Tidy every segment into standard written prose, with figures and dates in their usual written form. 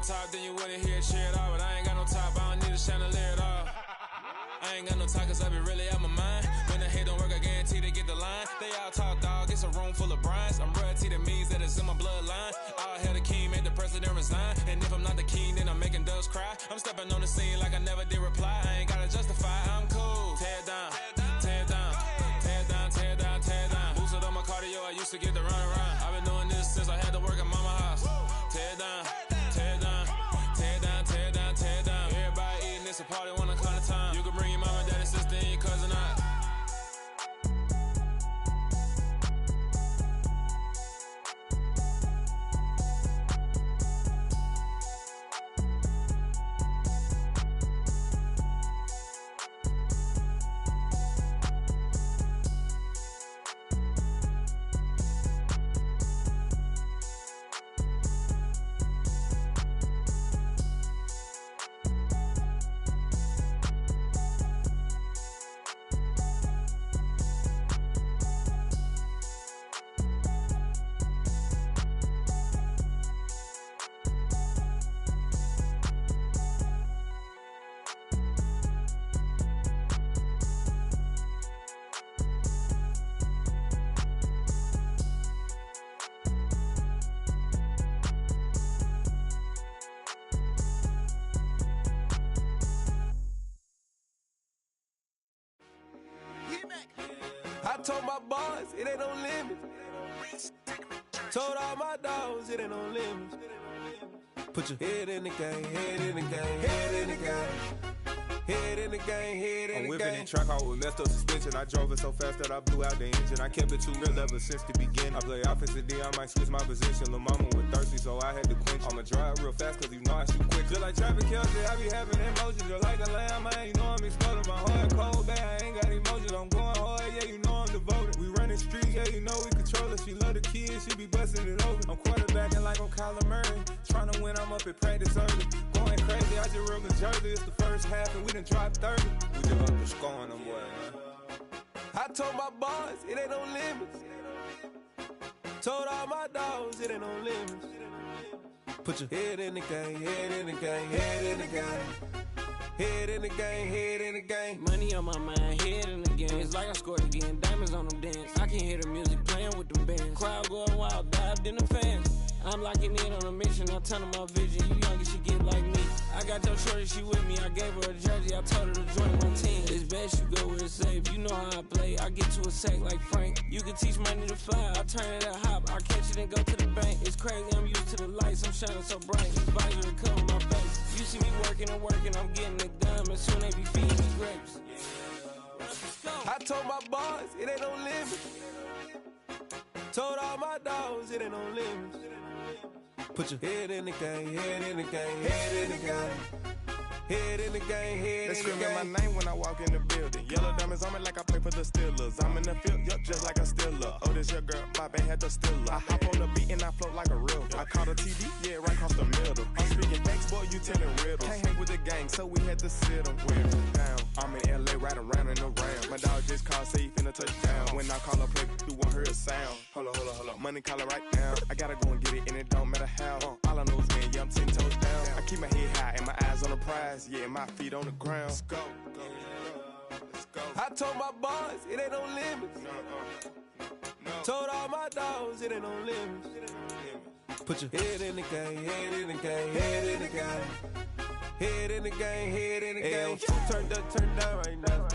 top, then you wouldn't hear it cheer at all. But I ain't got no top, I don't need a chandelier at all. I ain't got no talk, cause I be really out my mind. When the hate don't work, I guarantee they get the line. They all talk, dog, it's a room full of brinds. I'm royalty, that means that it's in my bloodline. All hail the king, made the president resign. And if I'm not the king, then I'm making doves cry. I'm stepping on the scene like I never did reply. I ain't gotta justify, I'm cool. Tear it down, tear it down, tear it down, tear it down, tear it down. Boosted on my cardio, I used to get the run around. I've been doing this since I had to work at mama house. Tear it down, tear it down, tear it down, tear it down, tear it down. Everybody eating, it's a party, 1 o'clock of time. You can bring your mama, daddy, sister, and your cousin out. I told my boys, it ain't no limits. Told all my dogs, it ain't no limits. Put your head in the game, head in the game, head in the game. Head in the game, head in the game. I'm whipping in track out with messed up suspension. I drove it so fast that I blew out the engine. I kept it too real ever since the beginning. I play offensive D, I might switch my position. Lil' mama was thirsty, so I had to quench. I'ma drive real fast, cause you know I shoot quick. Just like Travis Kelce, I be having emotions. Just like a lamb, man, you know I'm exploding. My heart cold, bad, I ain't got emotions. I'm going hard, yeah, you know I'm devoted. We running streets, yeah, you know we control it. She love the kids, she be busting it over. I'm quarterbacking like I'm Kyler Murray. Trying to win, I'm up at practice early. Going crazy, I just real the jersey. It's the first half and we done dropped 30. We just underscoring them, boy, man. I told my boys, it ain't no limits. Told all my dogs, it ain't no limits. Put your head in the game, head in the game, head in the game. Head in the game, head in the game. Money on my mind, head in the game. It's like I scored again, diamonds on them dance. I can hear the music playing with them bands. Crowd going wild, dived in the fans. I'm locking in on a mission, I'm telling my vision. You young, you should get like me. I got your shorty, she with me. I gave her a jersey, I told her to join my team. It's best you go where it's safe. You know how I play. I get to a sack like Frank. You can teach money to fly. I turn it a hop. I catch it and go to the bank. It's crazy, I'm used to the lights. I'm shining so bright. This visor to cover my face. You see me working and working, I'm getting it done. And soon they be feeding me grapes. I told my boys, it ain't no limits. Told all my dogs, it ain't no limits. Put your head in the game, head in the game, head in the game. Head in the game, head in the game. They screaming my name when I walk in the building. Yellow diamonds on me like I play for the Steelers. I'm in the field, yup, just like a Steeler. Oh, this your girl, my band had the Steeler. I hop on the beat and I float like a river. I caught a TD, yeah, right across the middle. I'm speaking thanks, boy, you telling riddles. Can't hang with the gang, so we had to sit them down. I'm in LA, right around in the round. My dog just called, say he finna touchdown. When I call a play, you won't hear a sound. Hold up, money calling right now. I gotta go and get it, and it don't matter how. All I know is, man, yeah, I'm 10 toes down. I keep my head high and my eyes on the prize. Yeah, my feet on the ground. Let's go. I told my boys, it ain't no limits. Told all my dogs, it ain't no limits. Put your head in the game, head in the game, head in the game. Head in the game, head in the game. Turned up, turned down right now.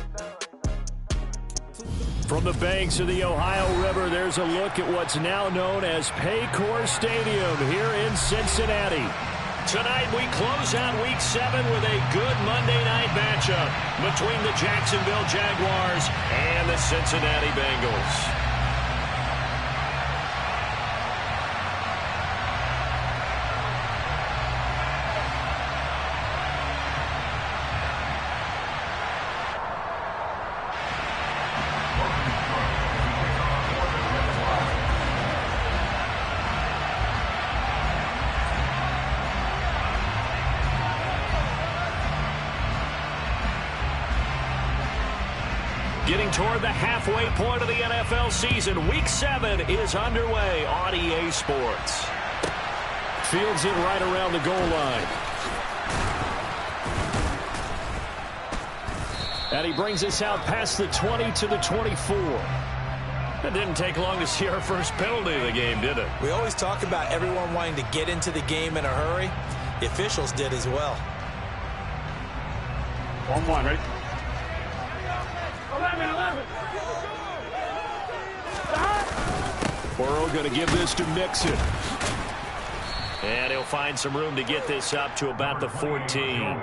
From the banks of the Ohio River, there's a look at what's now known as Paycor Stadium here in Cincinnati. Tonight we close out Week 7 with a good Monday night matchup between the Jacksonville Jaguars and the Cincinnati Bengals. Getting toward the halfway point of the NFL season, Week 7 is underway on EA Sports. fields it right around the goal line. And he brings us out past the 20 to the 24. It didn't take long to see our first penalty of the game, did it? We always talk about everyone wanting to get into the game in a hurry. The officials did as well. 1-1, ready? 11. Burrow going to give this to Mixon. And he'll find some room to get this up to about the 14.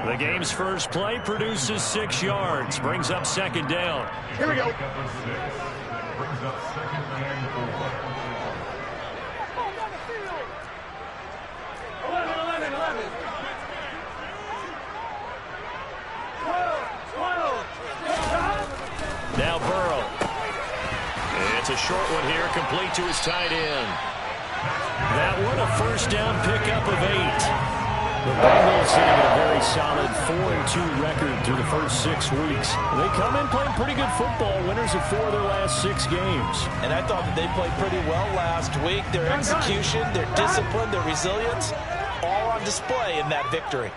The game's first play produces 6 yards. Brings up second down. Here we go. Brings up second and 4. 11. 12. Now Burrow. It's a short one here, complete to his tight end. That one a first down pickup of 8. The Bengals sitting at a very solid 4-2 record through the first 6 weeks. They come in playing pretty good football, winners of 4 of their last 6 games. And I thought that they played pretty well last week. Their execution, their discipline, their resilience, all on display in that victory.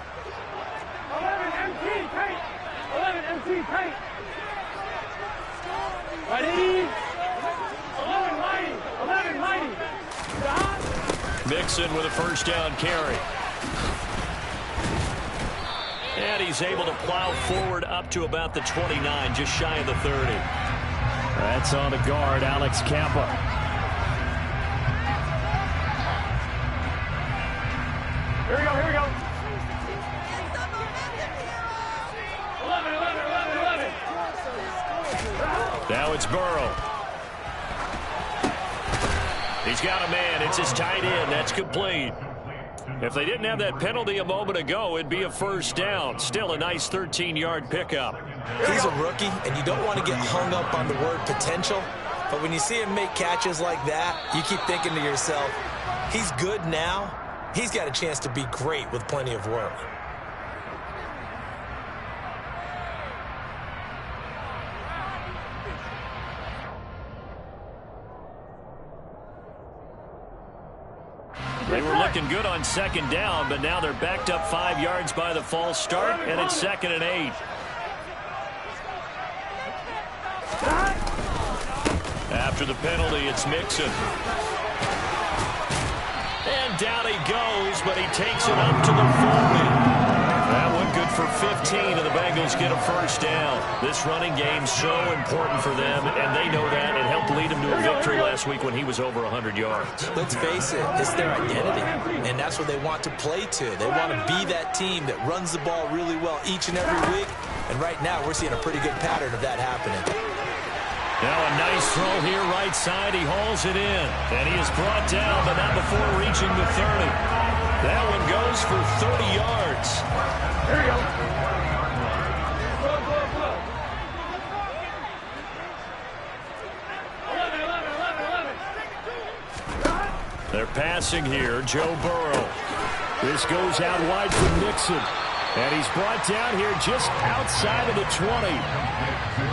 11 MT paint. 11 MT paint. Ready? 11 mighty. Mixon with a first down carry. And he's able to plow forward up to about the 29, just shy of the 30. That's on the guard, Alex Kappa. Here we go. 11. Now it's Burrow. He's got a man. It's his tight end. That's complete. If they didn't have that penalty a moment ago, it'd be a first down. Still a nice 13-yard pickup. He's a rookie, and you don't want to get hung up on the word potential. But when you see him make catches like that, you keep thinking to yourself, he's good now. He's got a chance to be great with plenty of work. They were looking good on second down, but now they're backed up 5 yards by the false start, and it's 2nd and 8. After the penalty, it's Mixon. And down he goes, but he takes it up to the 40. That one good for 15, and the Bengals get a first down. This running game's so important for them, and they know that. It helped lead them to a victory last week when he was over 100 yards. Let's face it, it's their identity, and that's what they want to play to. They want to be that team that runs the ball really well each and every week, and right now we're seeing a pretty good pattern of that happening. Now a nice throw here right side. He hauls it in, and he is brought down, but not before reaching the 30. That one goes for 30 yards. Here we go. They're passing here. Joe Burrow. This goes out wide for Mixon. And he's brought down here just outside of the 20.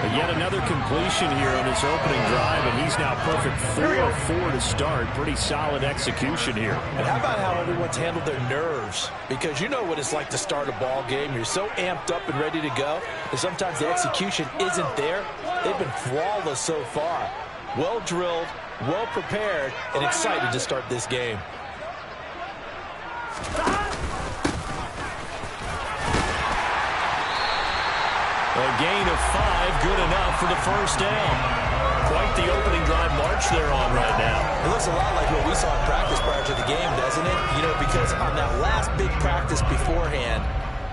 But yet another completion here on his opening drive, and he's now perfect 4-4 to start. Pretty solid execution here. And how about how everyone's handled their nerves? Because you know what it's like to start a ball game. You're so amped up and ready to go, and sometimes the execution isn't there. They've been flawless so far. Well drilled, well prepared, and excited to start this game. A gain of 5, good enough for the first down. Quite the opening drive march they're on right now. It looks a lot like what we saw in practice prior to the game, doesn't it? You know, because on that last big practice beforehand,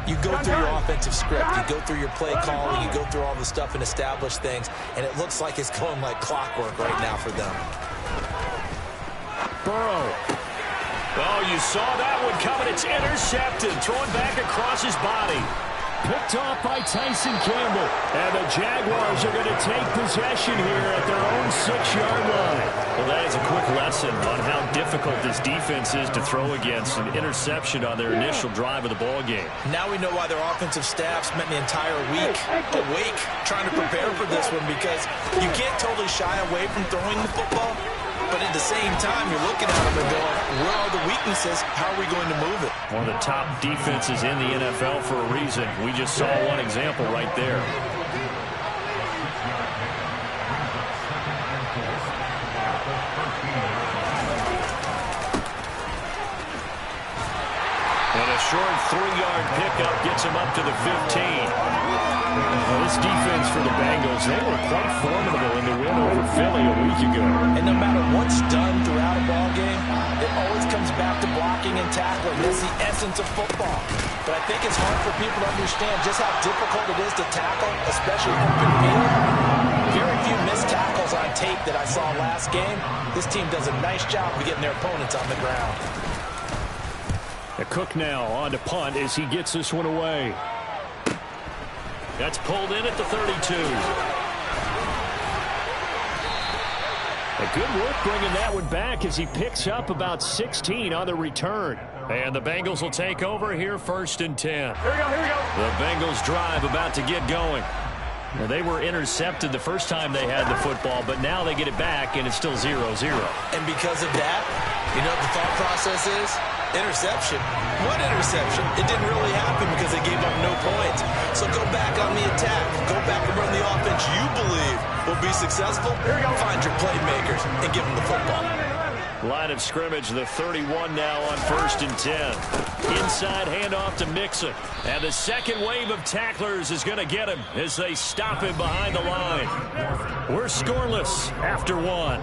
you go through your offensive script, you go through your play calling, you go through all the stuff and establish things, and it looks like it's going like clockwork right now for them. Burrow. Oh, you saw that one coming. It's intercepted. Thrown back across his body. Picked off by Tyson Campbell. And the Jaguars are going to take possession here at their own 6-yard line. Well, that is a quick lesson on how difficult this defense is to throw against. An interception on their initial drive of the ball game. Now we know why their offensive staff spent the entire week awake trying to prepare for this one, because you can't totally shy away from throwing the football. But at the same time, you're looking at them and going, where are the weaknesses? How are we going to move it? One of the top defenses in the NFL for a reason. We just saw one example right there. And a short 3-yard pickup gets him up to the 15. Well, this defense for the Bengals, they were quite formidable in the win over Philly a week ago. And no matter what's done throughout a ball game, it always comes back to blocking and tackling. That's the essence of football. But I think it's hard for people to understand just how difficult it is to tackle, especially open field. Very few missed tackles on tape that I saw last game. This team does a nice job of getting their opponents on the ground. Cook now on to punt as he gets this one away. That's pulled in at the 32. A good work bringing that one back as he picks up about 16 on the return. And the Bengals will take over here, 1st and 10. Here we go, here we go. The Bengals drive about to get going. Now, they were intercepted the first time they had the football, but now they get it back, and it's still 0-0. And because of that, you know what the thought process is? Interception. What interception? It didn't really happen because they gave up no points. So go back on the attack. Go back and run the offense you believe will be successful. Find your playmakers and give them the football. Line of scrimmage, the 31 now on 1st and 10. Inside handoff to Mixon. And the second wave of tacklers is going to get him as they stop him behind the line. We're scoreless after 1.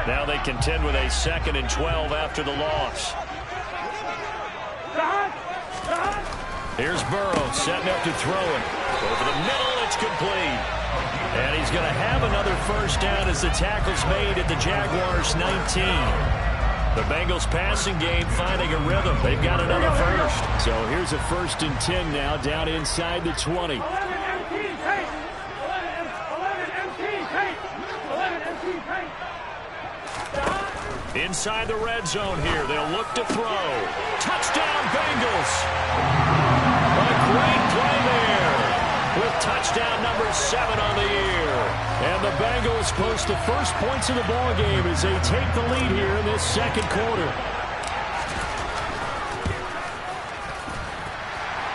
Now they contend with a 2nd and 12 after the loss. Here's Burrow setting up to throw it. Over the middle, it's complete. And he's going to have another first down as the tackle's made at the Jaguars 19. The Bengals passing game finding a rhythm. They've got another first. So here's a 1st and 10 now down inside the 20. 11 MT tape. 11 MT tape. 11 MT tape. Inside the red zone here. They'll look to throw. Touchdown, Bengals. A great play there with touchdown number 7 on the year. And the Bengals post the first points of the ball game as they take the lead here in this 2nd quarter.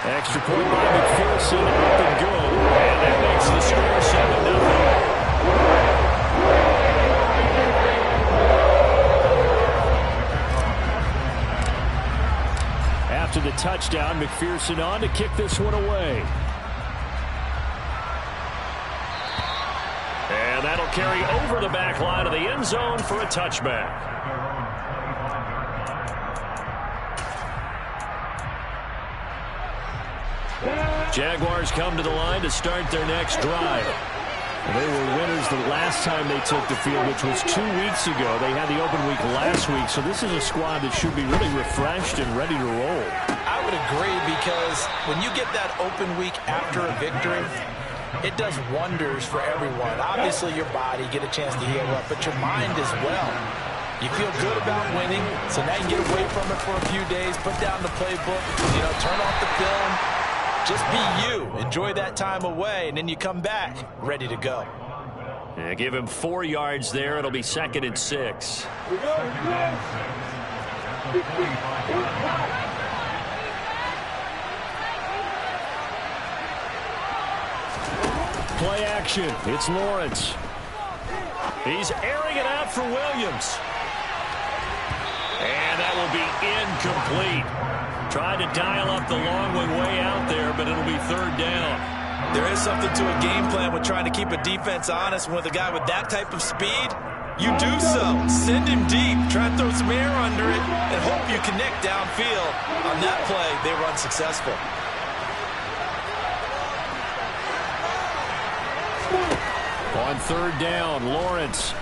Extra point by McPherson, up and good. And that makes the score 7-0. After the touchdown, McPherson on to kick this one away. And that'll carry over the back line of the end zone for a touchback. Jaguars come to the line to start their next drive. They were winners the last time they took the field, which was 2 weeks ago. They had the open week last week, so this is a squad that should be really refreshed and ready to roll. I would agree because when you get that open week after a victory, it does wonders for everyone. Obviously, your body, get a chance to heal up, but your mind as well. You feel good about winning, so now you can get away from it for a few days, put down the playbook, turn off the film. Just be you. Enjoy that time away, and then you come back ready to go. Yeah, give him 4 yards there. It'll be 2nd and 6. Play action. It's Lawrence. He's airing it out for Williams. And that will be incomplete. Tried to dial up the long one way out there, but it'll be 3rd down. There is something to a game plan with trying to keep a defense honest. With a guy with that type of speed, you do so. Send him deep. Try and throw some air under it and hope you connect downfield. On that play, they were unsuccessful. On 3rd down, Lawrence.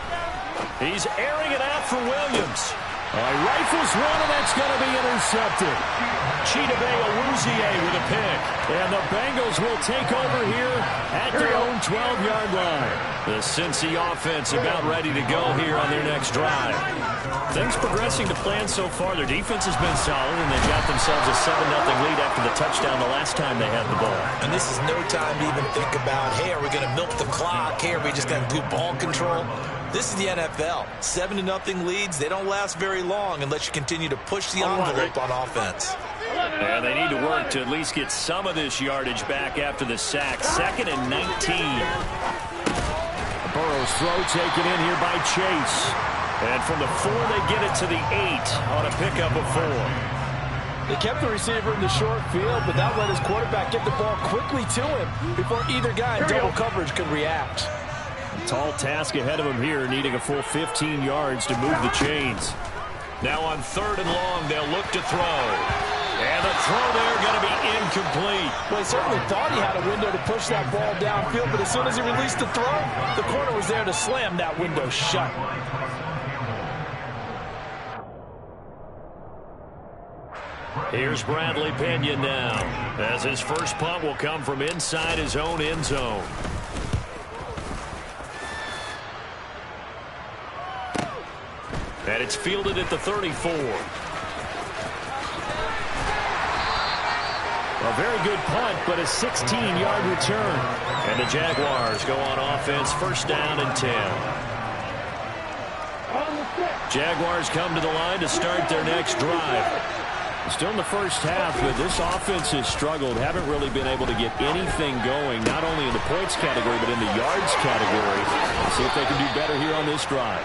He's airing it out for Williams. He rifles one, and that's going to be intercepted. Chidobe Awuzie with a pick. And the Bengals will take over here at their own 12-yard line. The Cincy offense about ready to go here on their next drive. Things progressing to plan so far. Their defense has been solid, and they've got themselves a 7-0 lead after the touchdown the last time they had the ball. And this is no time to even think about, hey, are we going to milk the clock? Hey, are we just going to do ball control? This is the NFL. 7-0 leads, they don't last very long unless you continue to push the envelope on offense. And they need to work to at least get some of this yardage back after the sack. 2nd and 19. Burrow's throw taken in here by Chase. And from the 4, they get it to the 8 on a pickup of 4. They kept the receiver in the short field, but that let his quarterback get the ball quickly to him before either guy in double coverage could react. Tall task ahead of him here, needing a full 15 yards to move the chains. Now on 3rd and long, they'll look to throw. And the throw there going to be incomplete. Well, he certainly thought he had a window to push that ball downfield, but as soon as he released the throw, the corner was there to slam that window shut. Here's Bradley Pena now, as his first punt will come from inside his own end zone. And it's fielded at the 34. A very good punt, but a 16-yard return. And the Jaguars go on offense, 1st down and 10. Jaguars come to the line to start their next drive. Still in the first half, but this offense has struggled. Haven't really been able to get anything going, not only in the points category, but in the yards category. Let's see if they can do better here on this drive.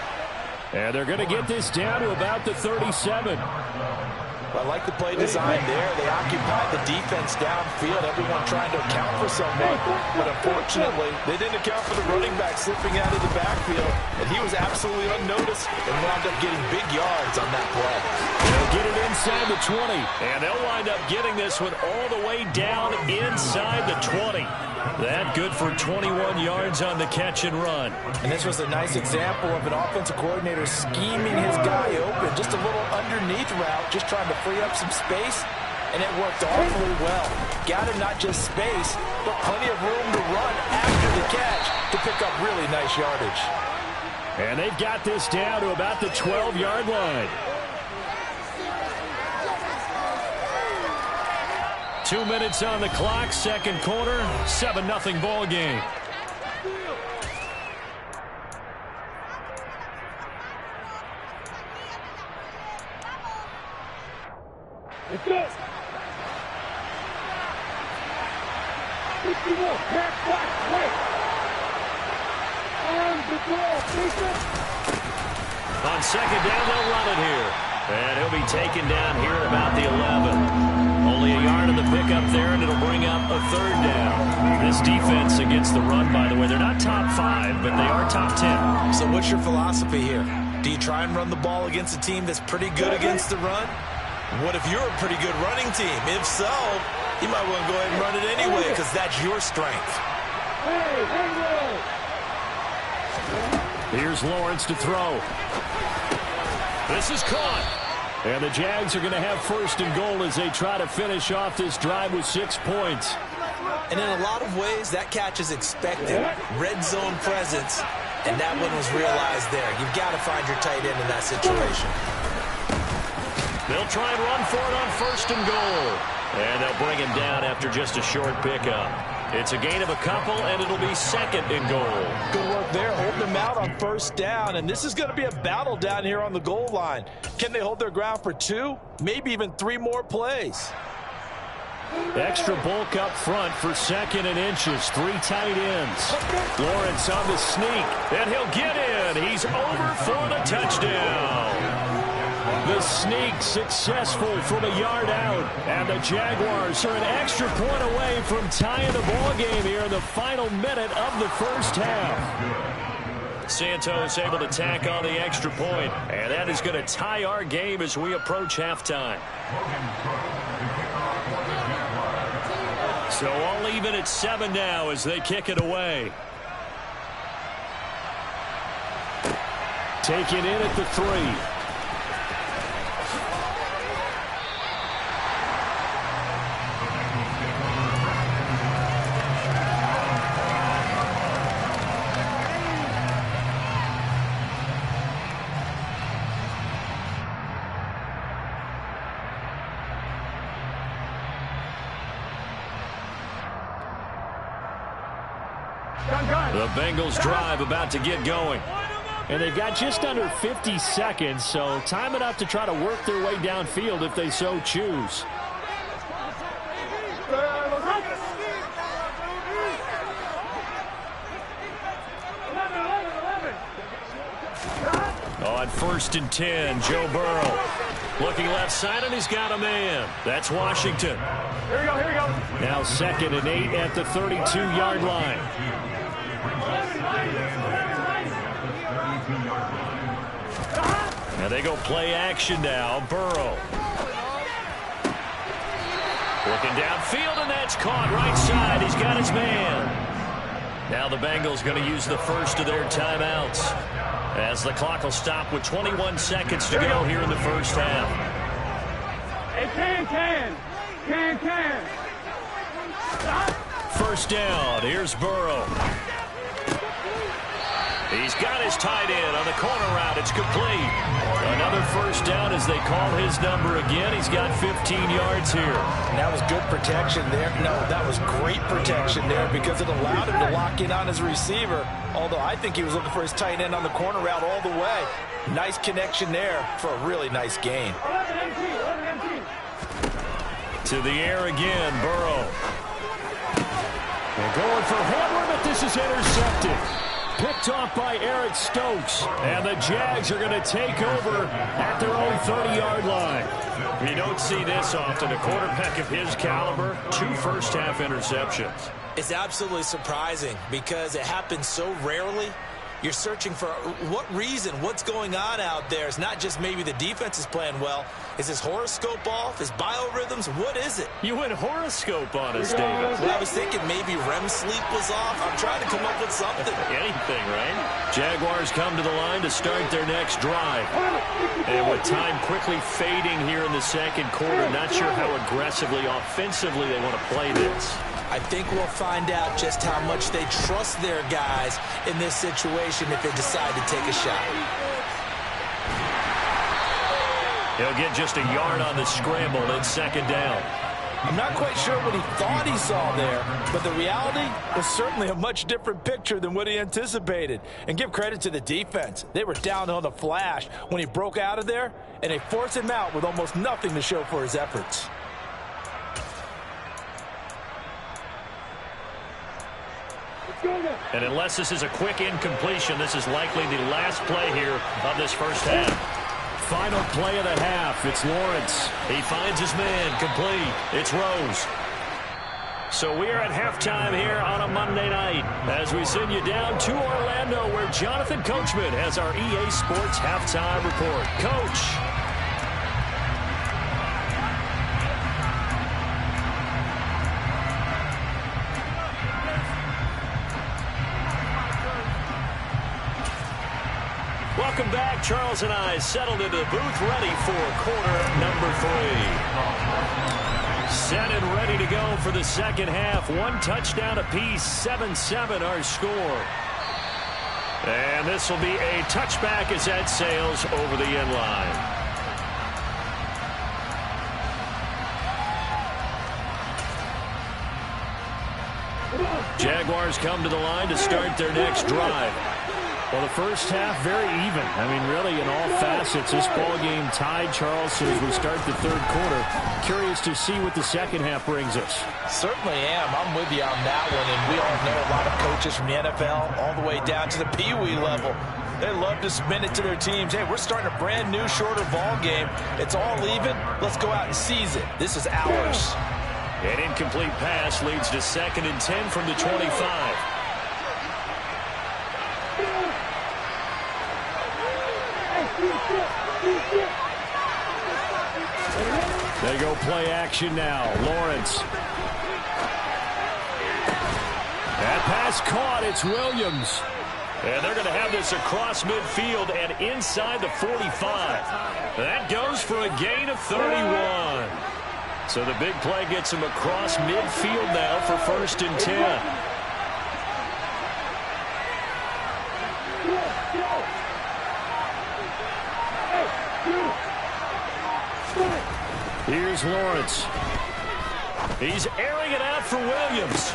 And they're going to get this down to about the 37. I like the play design there. They occupied the defense downfield, everyone trying to account for someone. But unfortunately, they didn't account for the running back slipping out of the backfield. And he was absolutely unnoticed and wound up getting big yards on that play. They'll get it inside the 20. And they'll wind up getting this one all the way down inside the 20. That good for 21 yards on the catch and run. And this was a nice example of an offensive coordinator scheming his guy open. Just a little underneath route, just trying to free up some space. And it worked awfully well. Got him not just space, but plenty of room to run after the catch to pick up really nice yardage. And they've got this down to about the 12-yard line. 2 minutes on the clock, 2nd quarter, 7-0 ball game. It's good. 51, back, wait. On the ball, defense. On 2nd down, they'll run it here. And he'll be taken down here at about the 11. Only a yard on the pickup there, and it'll bring up a 3rd down. This defense against the run, by the way, they're not top 5, but they are top 10. So what's your philosophy here? Do you try and run the ball against a team that's pretty good against the run? What if you're a pretty good running team? If so, you might want to go ahead and run it anyway because that's your strength. Here's Lawrence to throw. This is caught. And the Jags are going to have 1st and goal as they try to finish off this drive with 6 points. And in a lot of ways, that catch is expected. Red zone presence, and that one was realized there. You've got to find your tight end in that situation. They'll try and run for it on 1st and goal. And they'll bring him down after just a short pickup. It's a gain of a couple, and it'll be 2nd and goal. Good work there, holding them out on 1st down. And this is going to be a battle down here on the goal line. Can they hold their ground for 2, maybe even 3 more plays? Extra bulk up front for 2nd and inches. 3 tight ends. Lawrence on the sneak, and he'll get in. He's over for the touchdown. The sneak successful from a yard out. And the Jaguars are an extra point away from tying the ball game here in the final minute of the first half. Santos able to tack on the extra point. And that is going to tie our game as we approach halftime. So all even at 7 now as they kick it away. Taken in at the 3. The Bengals drive about to get going. And they've got just under 50 seconds, so time enough to try to work their way downfield if they so choose. On 1st and 10, Joe Burrow. Looking left side, and he's got a man. That's Washington. Here we go, here we go. Now 2nd and 8 at the 32-yard line. Now they go play action now. Burrow. Looking downfield, and that's caught right side. He's got his man. Now the Bengals going to use the first of their timeouts, as the clock will stop with 21 seconds to go here in the first half. Hey, can. First down. Here's Burrow. He's got his tight end on the corner route. It's complete. Another first down as they call his number again. He's got 15 yards here. And that was good protection there. No, that was great protection there because it allowed him to lock in on his receiver. Although I think he was looking for his tight end on the corner route all the way. Nice connection there for a really nice gain. 11 To the air again, Burrow. They're going for Hamlin, but this is intercepted. Picked off by Eric Stokes. And the Jags are going to take over at their own 30-yard line. You don't see this often. A quarterback of his caliber, 2 first-half interceptions. It's absolutely surprising because it happens so rarely. You're searching for what reason, what's going on out there. It's not just maybe the defense is playing well. Is his horoscope off? His biorhythms? What is it? You went horoscope on us, David. Well, I was thinking maybe REM sleep was off. I'm trying to come up with something. Anything, right? Jaguars come to the line to start their next drive. And with time quickly fading here in the second quarter, not sure how aggressively, offensively they want to play this. I think we'll find out just how much they trust their guys in this situation if they decide to take a shot. He'll get just a yard on the scramble in 2nd down. I'm not quite sure what he thought he saw there, but the reality was certainly a much different picture than what he anticipated. And give credit to the defense. They were down on the flash when he broke out of there, and they forced him out with almost nothing to show for his efforts. And unless this is a quick incompletion, this is likely the last play here of this first half. Final play of the half. It's Lawrence. He finds his man. Complete. It's Rose. So we are at halftime here on a Monday night as we send you down to Orlando, where Jonathan Coachman has our EA Sports halftime report. Coach. Welcome back. Charles and I settled into the booth, ready for quarter number 3. Set and ready to go for the second half. 1 touchdown apiece, 7-7 our score. And this will be a touchback as that sails over the end line. Jaguars come to the line to start their next drive. Well, the first half, very even. I mean, really, in all facets, this ball game tied, Charles, so as we start the third quarter. Curious to see what the second half brings us. Certainly am. I'm with you on that one, and we all know a lot of coaches from the NFL all the way down to the Pee-wee level. They love to spin it to their teams. Hey, we're starting a brand new, shorter ball game. It's all even. Let's go out and seize it. This is ours. An incomplete pass leads to 2nd and 10 from the 25. They go play action now. Lawrence. That pass caught. It's Williams. And they're going to have this across midfield and inside the 45. That goes for a gain of 31. So the big play gets him across midfield now for 1st and 10. Here's Lawrence. He's airing it out for Williams.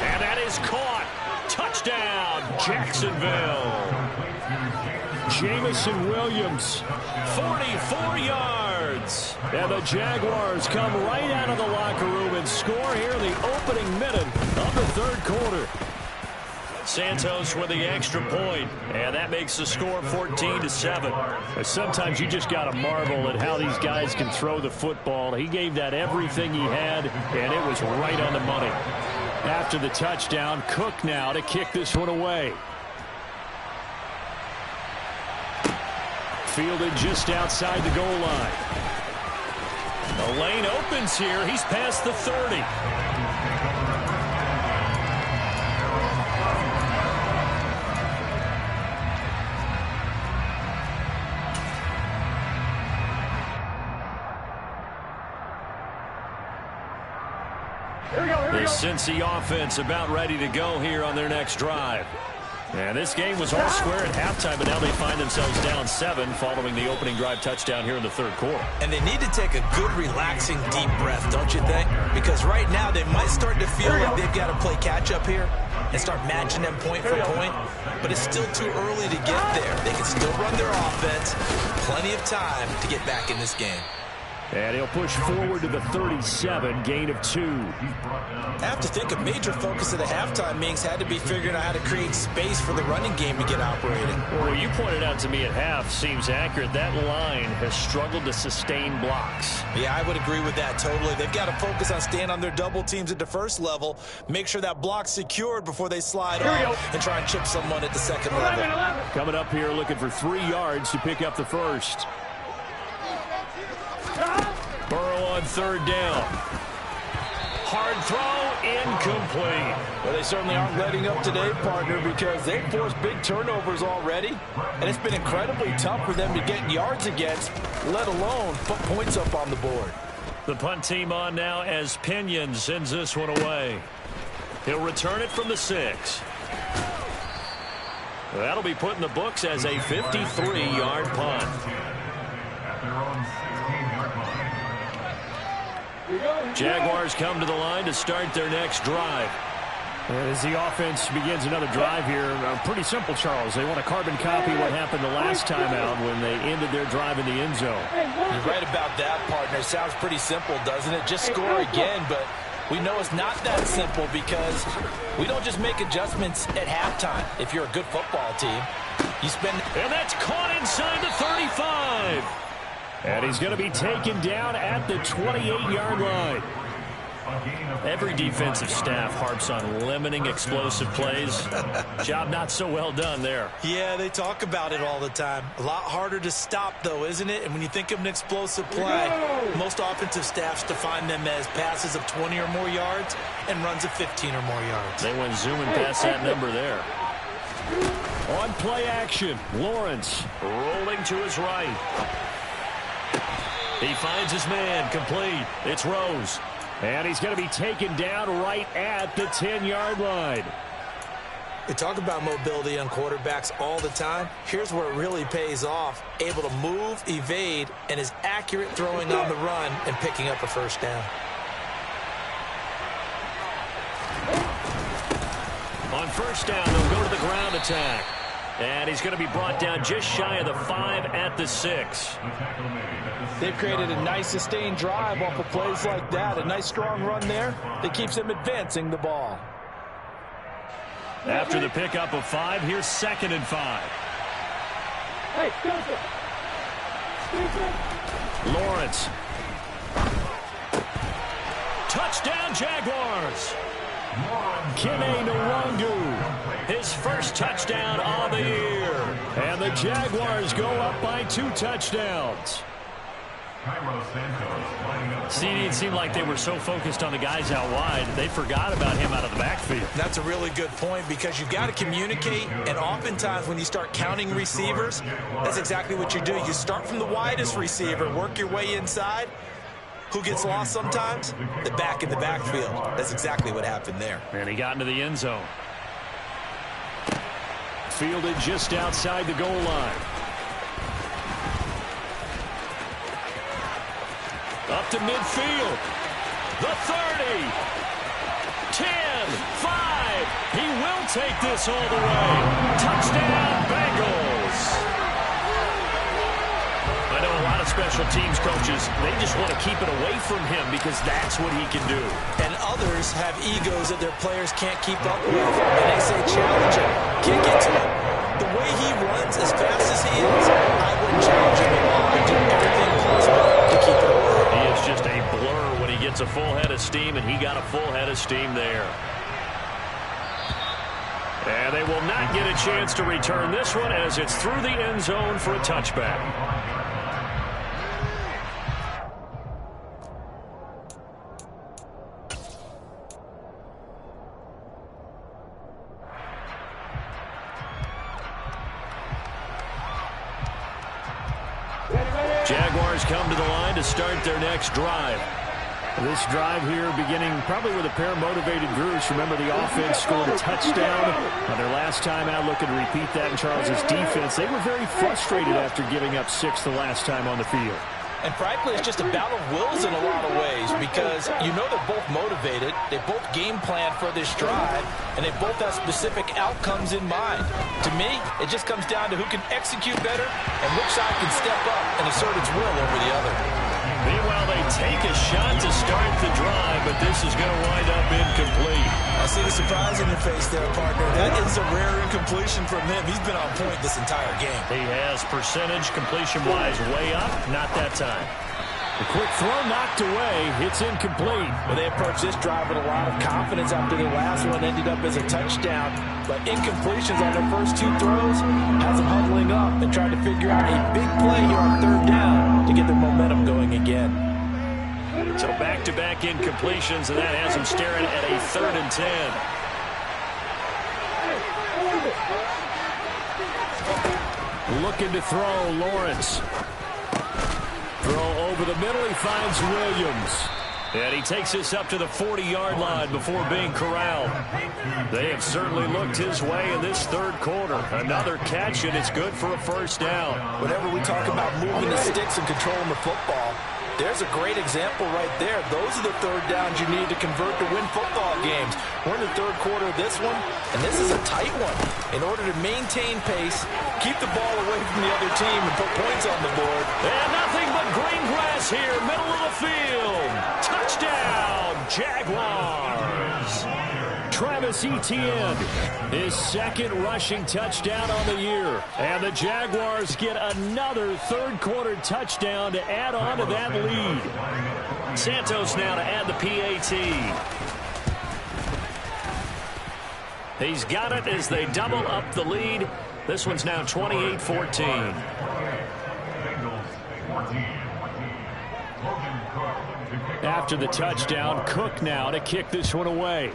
And that is caught. Touchdown, Jacksonville. Jamison Williams, 44 yards. And the Jaguars come right out of the locker room and score here in the opening minute of the third quarter. Santos with the extra point, and that makes the score 14-7. Sometimes you just got to marvel at how these guys can throw the football. He gave that everything he had, and it was right on the money. After the touchdown, Cook now to kick this one away. Fielded just outside the goal line. The lane opens here. He's past the 30. The Cincy offense about ready to go here on their next drive. And this game was all square at halftime, but now they find themselves down 7 following the opening drive touchdown here in the third quarter. And they need to take a good, relaxing, deep breath, don't you think? Because right now they might start to feel like they've got to play catch-up here and start matching them point for point. But it's still too early to get there. They can still run their offense. Plenty of time to get back in this game. And he'll push forward to the 37, gain of 2. I have to think a major focus of the halftime meetings had to be figuring out how to create space for the running game to get operating. Well, you pointed out to me at half seems accurate. That line has struggled to sustain blocks. Yeah, I would agree with that totally. They've got to focus on staying on their double teams at the first level, make sure that block's secured before they slide off and try and chip someone at the second level. Coming up here looking for 3 yards to pick up the first. Burrow on third down. Hard throw, incomplete. Well, they certainly aren't letting up today, partner, because they've forced big turnovers already, and it's been incredibly tough for them to get yards against, let alone put points up on the board. The punt team on now as Pinion sends this one away. He'll return it from the 6. That'll be put in the books as a 53-yard punt. Jaguars come to the line to start their next drive. As the offense begins another drive here, pretty simple, Charles. They want to carbon copy what happened the last time out when they ended their drive in the end zone. You're right about that, partner. Sounds pretty simple, doesn't it? Just score again, but we know it's not that simple because we don't just make adjustments at halftime. If you're a good football team, you spend... And that's caught inside the 35. And he's going to be taken down at the 28-yard line. Every defensive staff harps on limiting explosive plays. Job not so well done there. Yeah, they talk about it all the time. A lot harder to stop, though, isn't it? And when you think of an explosive play, most offensive staffs define them as passes of 20 or more yards and runs of 15 or more yards. They went zooming past that number there. On play action, Lawrence rolling to his right. He finds his man, complete. It's Rose. And he's going to be taken down right at the 10-yard line. We talk about mobility on quarterbacks all the time. Here's where it really pays off. Able to move, evade, and is accurate throwing on the run and picking up a first down. On first down, they'll go to the ground attack. And he's going to be brought down just shy of the 5 at the 6. They've created a nice sustained drive off of plays like that. A nice strong run there that keeps them advancing the ball. After the pickup of 5, here's 2nd and 5. Lawrence. Touchdown, Jaguars. Kene Nwangu, his first touchdown on the year. And the Jaguars go up by 2 touchdowns. See, it seemed like they were so focused on the guys out wide, they forgot about him out of the backfield. That's a really good point because you've got to communicate, and oftentimes when you start counting receivers, that's exactly what you do. You start from the widest receiver, work your way inside. Who gets lost sometimes? The back in the backfield. That's exactly what happened there. And he got into the end zone. Fielded just outside the goal line. Up to midfield. The 30. 10, 5. He will take this all the way. Touchdown, Bengals. I know a lot of special teams coaches, they just want to keep it away from him because that's what he can do. And others have egos that their players can't keep up with. And they say challenge him, kick it to him. The way he runs as fast as he is, I wouldn't challenge him at all. I do everything possible to keep it away. He is just a blur when he gets a full head of steam, and he got a full head of steam there. And they will not get a chance to return this one as it's through the end zone for a touchback. Jaguars come to the line to start their next drive. This drive here beginning probably with a pair of motivated groups. Remember, the offense scored a touchdown on their last time out, looking to repeat that in Charles's defense. They were very frustrated after giving up 6 the last time on the field. And frankly, it's just a battle of wills in a lot of ways because you know they're both motivated, they both game plan for this drive, and they both have specific outcomes in mind. To me, it just comes down to who can execute better and which side can step up and assert its will over the other. Meanwhile, they take a shot to start the drive, but this is going to wind up incomplete. I see the surprise in your face there, partner. That is a rare incompletion from him. He's been on point this entire game. He has percentage completion-wise way up, not that time. A quick throw knocked away. It's incomplete. Well, they approached this drive with a lot of confidence after their last one ended up as a touchdown. But incompletions on their first 2 throws has them huddling up and trying to figure out a big play here on 3rd down to get their momentum going again. So back-to-back incompletions, and that has them staring at a 3rd and 10. Looking to throw, Lawrence. Throw over the middle, he finds Williams. And he takes this up to the 40-yard line before being corralled. They have certainly looked his way in this 3rd quarter. Another catch, and it's good for a 1st down. Whenever we talk about moving the sticks and controlling the football, there's a great example right there. Those are the 3rd downs you need to convert to win football games. We're in the 3rd quarter of this one, and this is a tight one. In order to maintain pace, keep the ball away from the other team, and put points on the board. And nothing but green grass here, middle of the field. Touchdown, Jaguars. Travis Etienne, his 2nd rushing touchdown on the year. And the Jaguars get another 3rd quarter touchdown to add on to that lead. Santos now to add the PAT. He's got it as they double up the lead. This one's now 28-14. After the touchdown, Cook now to kick this one away.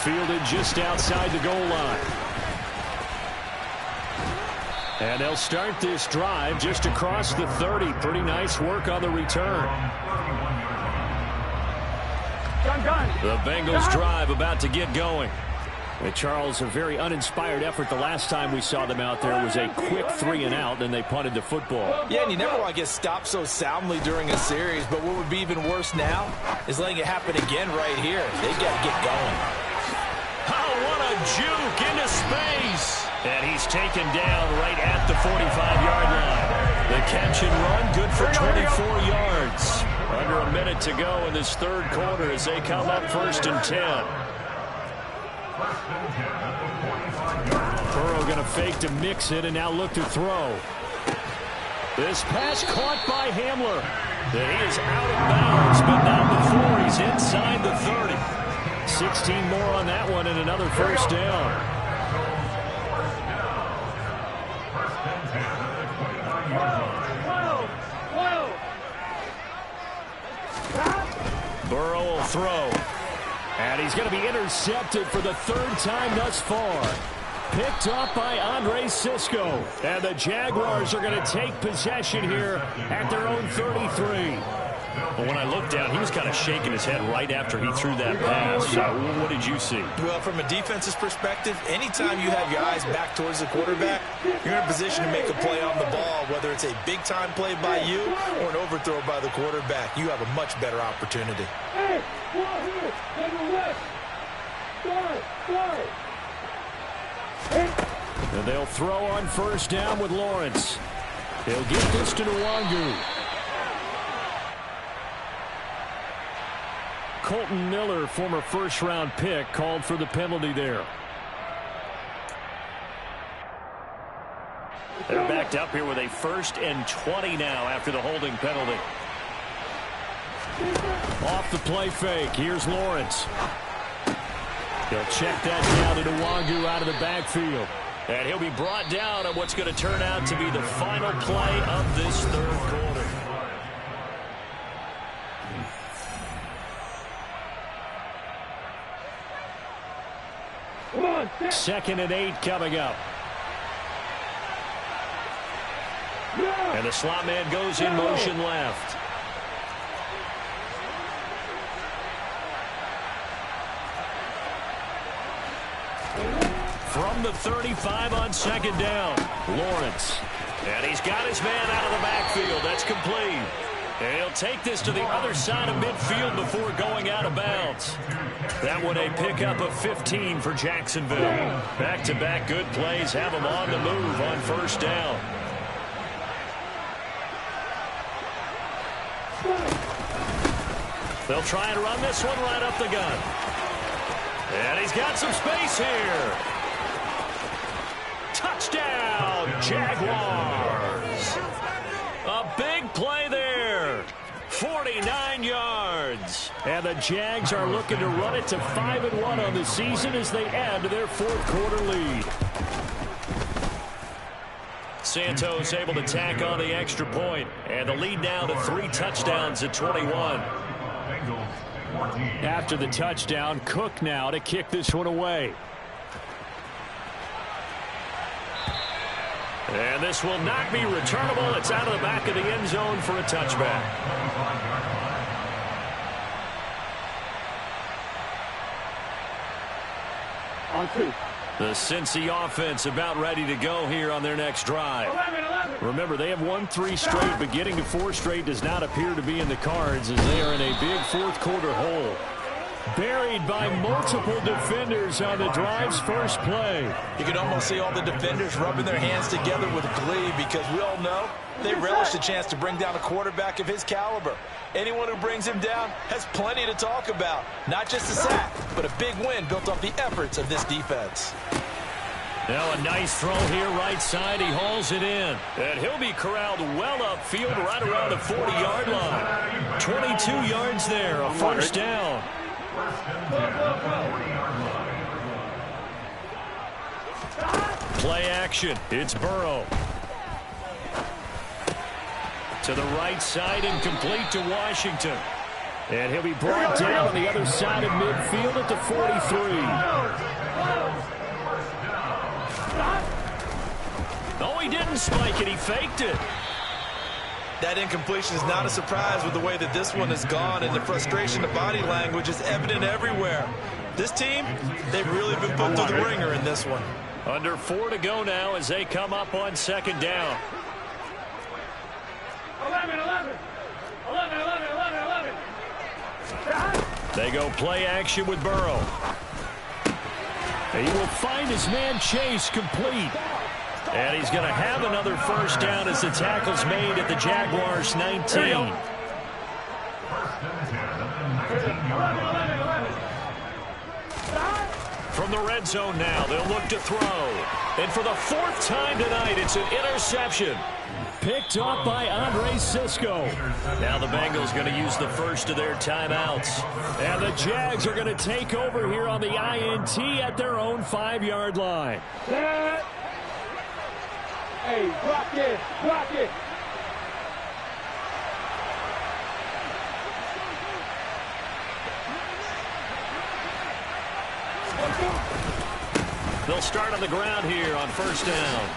Fielded just outside the goal line. And they'll start this drive just across the 30. Pretty nice work on the return. The Bengals drive about to get going. And Charles, a very uninspired effort the last time we saw them out there was a quick 3 and out, then they punted the football. Yeah, and you never want to get stopped so soundly during a series, but what would be even worse now is letting it happen again right here. They've got to get going. Oh, what a juke into space. And he's taken down right at the 45-yard line. The catch and run, good for 24 yards. Under a minute to go in this 3rd quarter as they come up 1st and 10. Burrow going to fake to mix it and now look to throw. This pass caught by Hamler. He is out of bounds, but not before he's inside the 30. 16 more on that one and another 1st down. Burrow will throw. And he's going to be intercepted for the 3rd time thus far. Picked up by Andre Sisco. And the Jaguars are going to take possession here at their own 33. But when I looked down, he was kind of shaking his head right after he threw that pass. So what did you see? Well, from a defense's perspective, anytime you have your eyes back towards the quarterback, you're in a position to make a play on the ball, whether it's a big-time play by you or an overthrow by the quarterback. You have a much better opportunity. here. Ball here. Take a west. Start. And they'll throw on first down with Lawrence. He'll get this to Nwangu. Colton Miller, former first-round pick, called for the penalty there. They're backed up here with a 1st and 20 now after the holding penalty. Off the play fake. Here's Lawrence. He'll check that down to Nwangu out of the backfield. And he'll be brought down on what's going to turn out to be the final play of this 3rd quarter. Come on, 2nd and 8 coming up. And the slot man goes in motion left. From the 35 on 2nd down, Lawrence. And he's got his man out of the backfield. That's complete. And he'll take this to the other side of midfield before going out of bounds. That one a pickup of 15 for Jacksonville. Back-to-back good plays have them on the move on 1st down. They'll try and run this one right up the gut. And he's got some space here. Touchdown, Jaguars. A big play there. 49 yards. And the Jags are looking to run it to 5-1 on the season as they add to their 4th quarter lead. Santos able to tack on the extra point. And the lead now to 3 touchdowns at 21. After the touchdown, Cook now to kick this one away. And this will not be returnable. It's out of the back of the end zone for a touchback. On 2. The Cincy offense about ready to go here on their next drive. 11. Remember, they have won 3 straight, but getting to 4 straight does not appear to be in the cards as they are in a big 4th quarter hole. Buried by multiple defenders on the drive's first play. You can almost see all the defenders rubbing their hands together with glee because we all know they relish the chance to bring down a quarterback of his caliber. Anyone who brings him down has plenty to talk about. Not just a sack, but a big win built off the efforts of this defense. Now a nice throw here right side. He hauls it in. And he'll be corralled well upfield right around the 40-yard line. 22 yards there, a 1st down. Play action. It's Burrow. To the right side and complete to Washington. And he'll be brought down on the other side of midfield at the 43. Oh, he didn't spike it. He faked it. That incompletion is not a surprise with the way that this one has gone, and the frustration of body language is evident everywhere. This team, they've really been put through the ringer in this one. Under 4 to go now as they come up on 2nd down. 11. They go play action with Burrow. He will find his man Chase complete. And he's going to have another 1st down as the tackle's made at the Jaguars 19. From the red zone now, they'll look to throw. And for the 4th time tonight, it's an interception. Picked up by Andre Sisco. Now the Bengals going to use the first of their timeouts. And the Jags are going to take over here on the INT at their own 5-yard line. Set. Hey, block it. They'll start on the ground here on 1st down.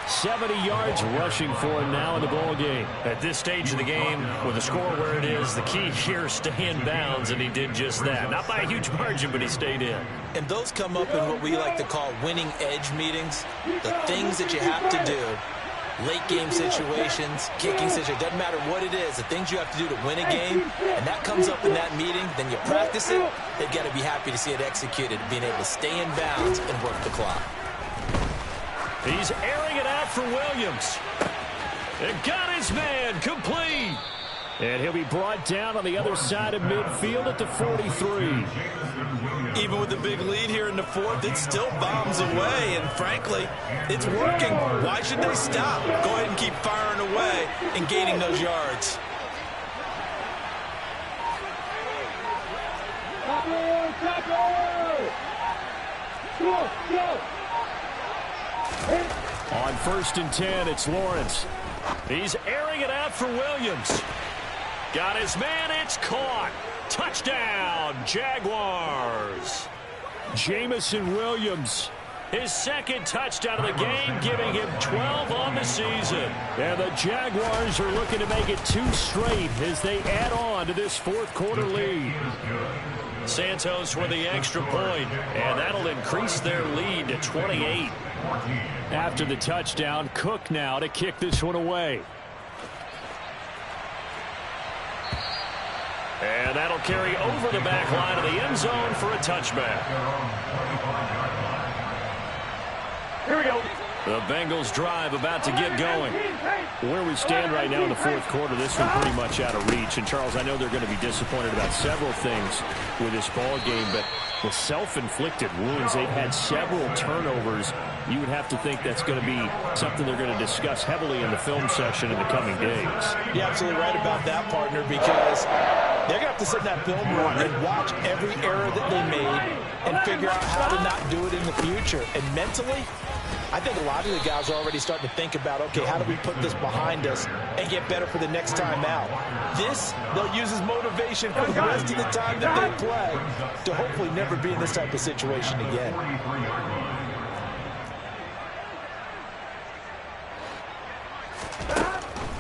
70 yards rushing for him now in the ball game. At this stage of the game, with the score where it is, the key here is stay in bounds, and he did just that. Not by a huge margin, but he stayed in. And those come up in what we like to call winning edge meetings. The things that you have to do late game situations, kicking situations, doesn't matter what it is, the things you have to do to win a game, and that comes up in that meeting, then you practice it, they've got to be happy to see it executed, being able to stay in bounds and work the clock. He's airing it out for Williams. And got his man complete. And he'll be brought down on the other side of midfield at the 43. Even with the big lead here in the fourth, it still bombs away, and frankly, it's working. Why should they stop? Go ahead and keep firing away and gaining those yards. On 1st and 10, it's Lawrence. He's airing it out for Williams. Got his man, it's caught. Touchdown, Jaguars. Jamison Williams, his second touchdown of the game, giving him 12 on the season. And the Jaguars are looking to make it 2 straight as they add on to this fourth quarter lead. Santos with the extra point, and that'll increase their lead to 28. After the touchdown, Cook now to kick this one away. And that'll carry over the back line of the end zone for a touchback. Here we go. The Bengals drive about to get going. Where we stand right now in the fourth quarter, this one pretty much out of reach. And, Charles, I know they're going to be disappointed about several things with this ball game, but with self-inflicted wounds, they've had several turnovers. You would have to think that's going to be something they're going to discuss heavily in the film session in the coming days. You're absolutely right about that, partner, because they're going to have to sit in that film room and watch every error that they made and figure out how to not do it in the future. And mentally, I think a lot of the guys are already starting to think about, okay, how do we put this behind us and get better for the next time out? This, they'll use as motivation for the rest of the time that they play to hopefully never be in this type of situation again.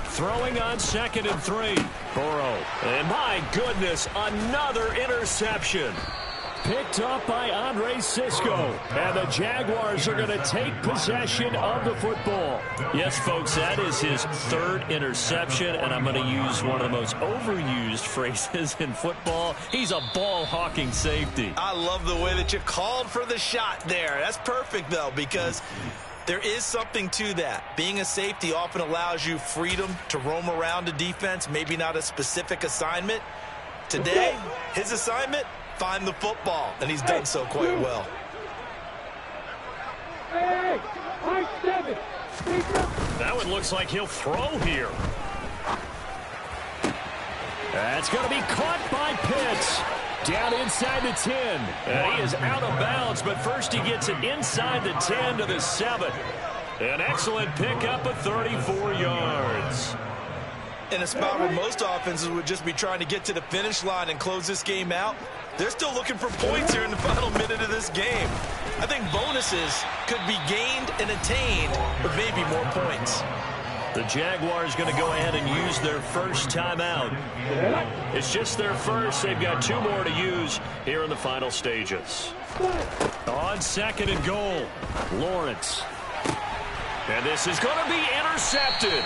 Throwing on 2nd and 3. Burrow. And my goodness, another interception. Picked up by Andre Cisco. And the Jaguars are going to take possession of the football. Yes, folks, that is his 3rd interception, and I'm going to use one of the most overused phrases in football. He's a ball-hawking safety. I love the way that you called for the shot there. That's perfect, though, because there is something to that. Being a safety often allows you freedom to roam around a defense, maybe not a specific assignment. Today, his assignment, find the football, and he's done so quite well. That one looks like he'll throw here. That's going to be caught by Pitts. Down inside the 10. And he is out of bounds, but first he gets it inside the 10 to the 7. An excellent pickup of 34 yards. In a spot where most offenses would just be trying to get to the finish line and close this game out, they're still looking for points here in the final minute of this game. I think bonuses could be gained and attained, but maybe more points. The Jaguars going to go ahead and use their first timeout. It's just their first. They've got 2 more to use here in the final stages. On 2nd and goal, Lawrence. And this is going to be intercepted.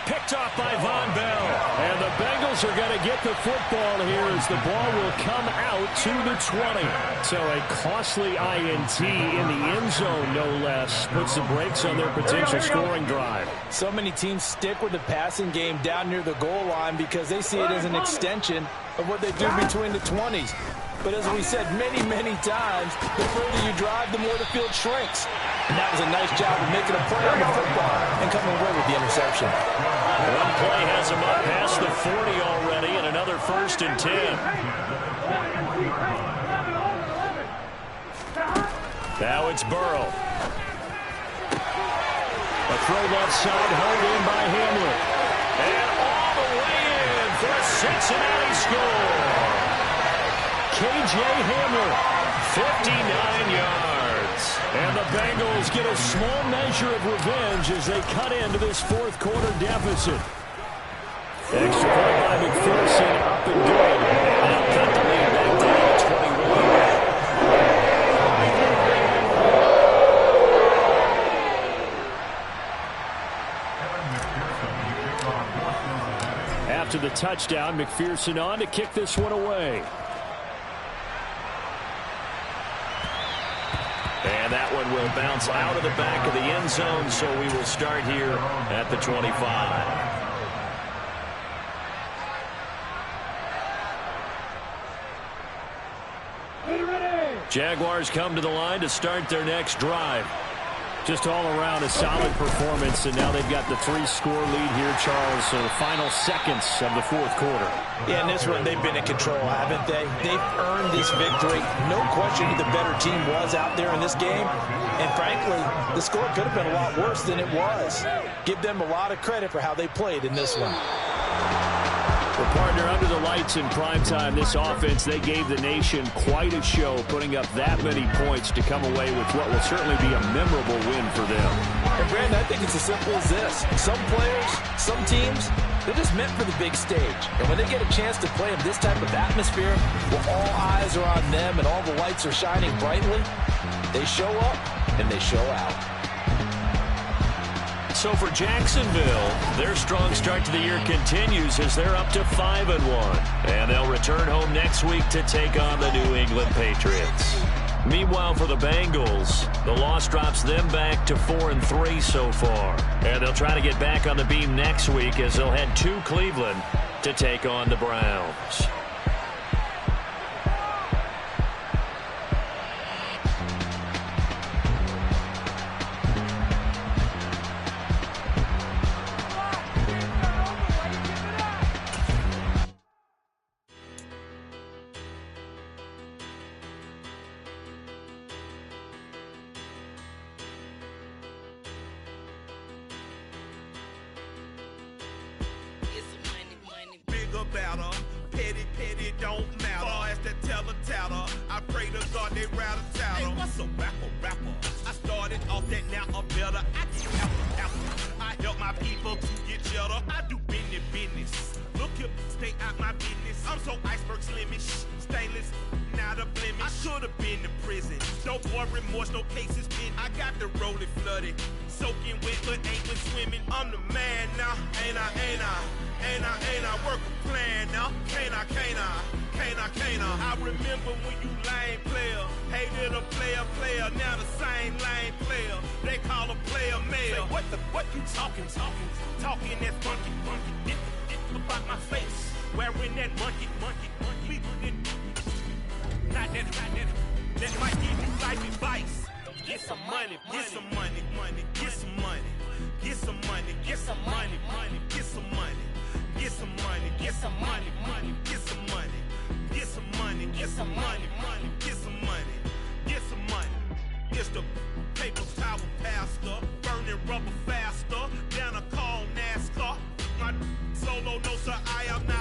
Picked off by Von Bell. And the Bengals are going to get the football here as the ball will come out to the 20. So a costly INT in the end zone, no less, puts the brakes on their potential scoring drive. So many teams stick with the passing game down near the goal line because they see it as an extension of what they do between the 20s. But as we said many, many times, the further you drive, the more the field shrinks. And that was a nice job of making a play on the football and coming away with the interception. One play has him up past the 40 already, and another 1st and 10. Now it's Burrow. A throw left side, held in by Hamler. And all the way in for a Cincinnati score. K.J. Hamler, 59 yards. And the Bengals get a small measure of revenge as they cut into this fourth quarter deficit. Extra point by McPherson, up and good. And they'll cut the lead back down to 21. the touchdown. McPherson on to kick this one away. And that one will bounce out of the back of the end zone, so we will start here at the 25. Jaguars come to the line to start their next drive. Just all around a solid performance, and now they've got the 3-score lead here, Charles. So the final seconds of the fourth quarter. Yeah, in this one, they've been in control, haven't they? They've earned this victory. No question who the better team was out there in this game. And frankly, the score could have been a lot worse than it was. Give them a lot of credit for how they played in this one. Well, partner, under the lights in primetime, this offense, they gave the nation quite a show, putting up that many points to come away with what will certainly be a memorable win for them. And, Brandon, I think it's as simple as this. Some players, some teams, they're just meant for the big stage. And when they get a chance to play in this type of atmosphere, where all eyes are on them and all the lights are shining brightly, they show up and they show out. So for Jacksonville, their strong start to the year continues as they're up to 5-1. And they'll return home next week to take on the New England Patriots. Meanwhile, for the Bengals, the loss drops them back to 4-3 so far. And they'll try to get back on the beam next week as they'll head to Cleveland to take on the Browns. Petty don't matter. Far as that tell-a-tatter, I pray to God they rattle-tattle. Hey, what's a rapper? I started off that, now I'm better. I get apple. I help my people to get cheddar. I do business. Look here, stay out my business. I'm so iceberg slimish, stainless, not a blemish. I should have been to prison. No more remorse, no cases pinned. I got the rolling flooded, soaking wet, but ain't been swimming. I'm the man now, ain't I? Work a plan now, can't I? I remember when you lame player, hated a player, now the same lame player. They call a player male. Say, what you talking that funky, dip about my face, wearing that monkey. Not that might give you life advice. Get some money. It's the paper tower pastor, burning rubber faster, down a call NASCAR. My solo, no sir, I am not.